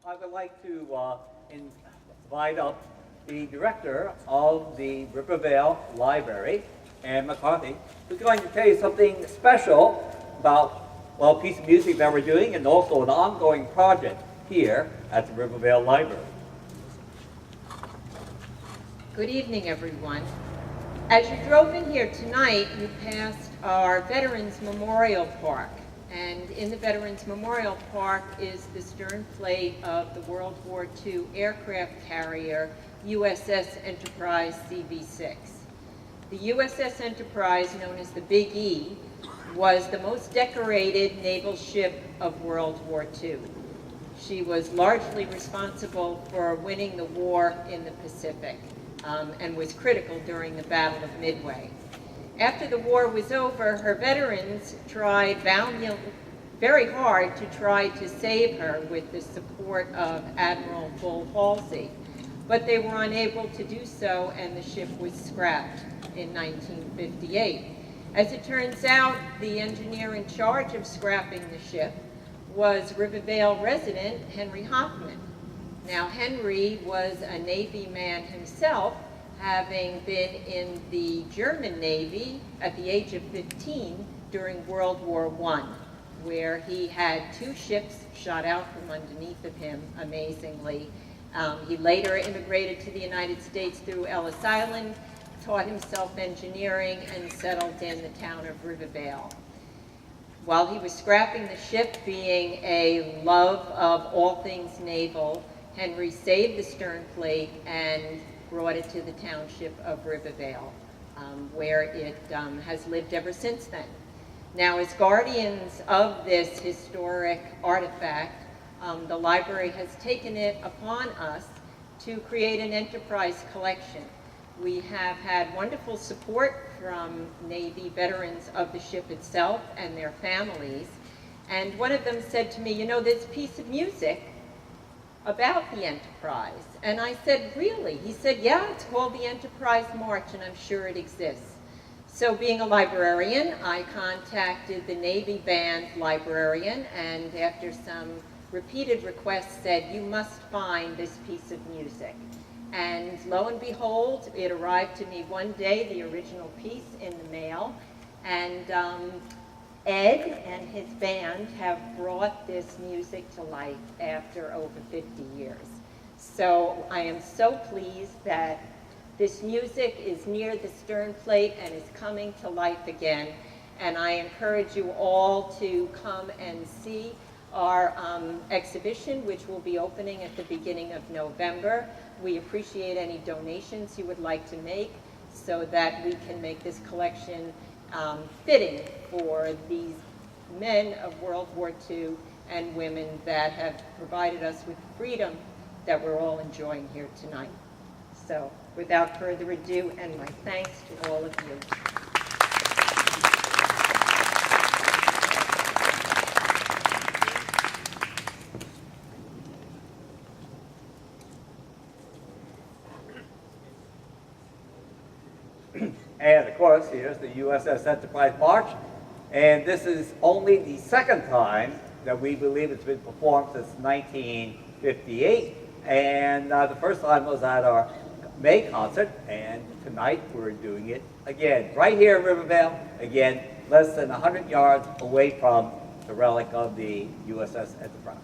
I would like to invite up the director of the Rivervale Library, Anne McCarthy, who's going to tell you something special about, well, a piece of music that we're doing and also an ongoing project here at the Rivervale Library. Good evening, everyone. As you drove in here tonight, you passed our Veterans Memorial Park. And in the Veterans Memorial Park is the stern plate of the World War II aircraft carrier USS Enterprise CV-6. The USS Enterprise, known as the Big E, was the most decorated naval ship of World War II. She was largely responsible for winning the war in the Pacific and was critical during the Battle of Midway. After the war was over, her veterans tried very hard to try to save her with the support of Admiral Bull Halsey, but they were unable to do so, and the ship was scrapped in 1958. As it turns out, the engineer in charge of scrapping the ship was Rivervale resident Henry Hoffman. Now, Henry was a Navy man himself, having been in the German Navy at the age of 15 during World War I, where he had 2 ships shot out from underneath of him, amazingly. He later immigrated to the United States through Ellis Island, taught himself engineering, and settled in the town of Rivervale. While he was scrapping the ship, being a love of all things naval, Henry saved the stern plate and brought it to the township of Rivervale, where it has lived ever since then. Now, as guardians of this historic artifact, the library has taken it upon us to create an enterprise collection. We have had wonderful support from Navy veterans of the ship itself and their families, and one of them said to me, you know, this piece of music about the Enterprise. And I said, really? He said, yeah, it's called the Enterprise March, and I'm sure it exists. So being a librarian, I contacted the Navy band librarian, and after some repeated requests said, you must find this piece of music. And lo and behold, it arrived to me one day, the original piece in the mail, and Ed and his band have brought this music to life after over 50 years. So I am so pleased that this music is near the stern plate and is coming to life again. And I encourage you all to come and see our exhibition, which will be opening at the beginning of November. We appreciate any donations you would like to make so that we can make this collection fitting for these men of World War II and women that have provided us with freedom that we're all enjoying here tonight. So without further ado, and my thanks to all of you. And of course, here's the USS Enterprise March. And this is only the second time that we believe it's been performed since 1958. And the first time was at our May concert, and tonight we're doing it again, right here in Rivervale, again, less than 100 yards away from the relic of the USS Enterprise.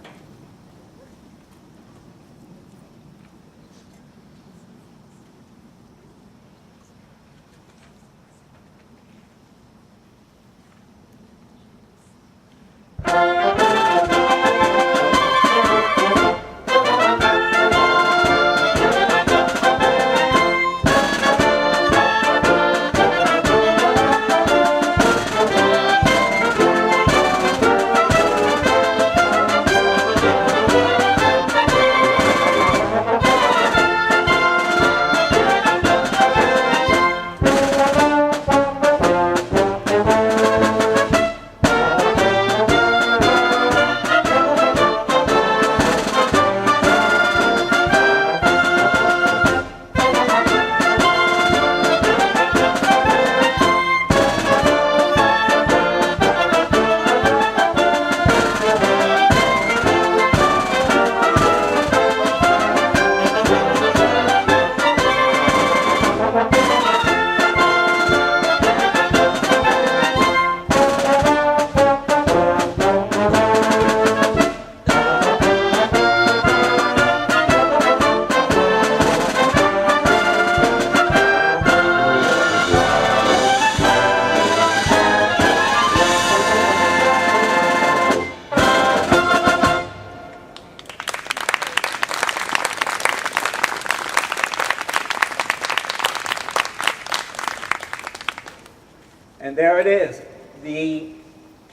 is, the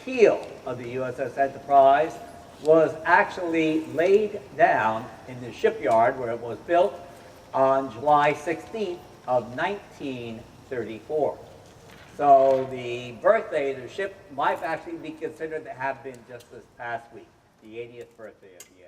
keel of the USS Enterprise was actually laid down in the shipyard where it was built on July 16th of 1934. So the birthday of the ship might actually be considered to have been just this past week, the 80th birthday of the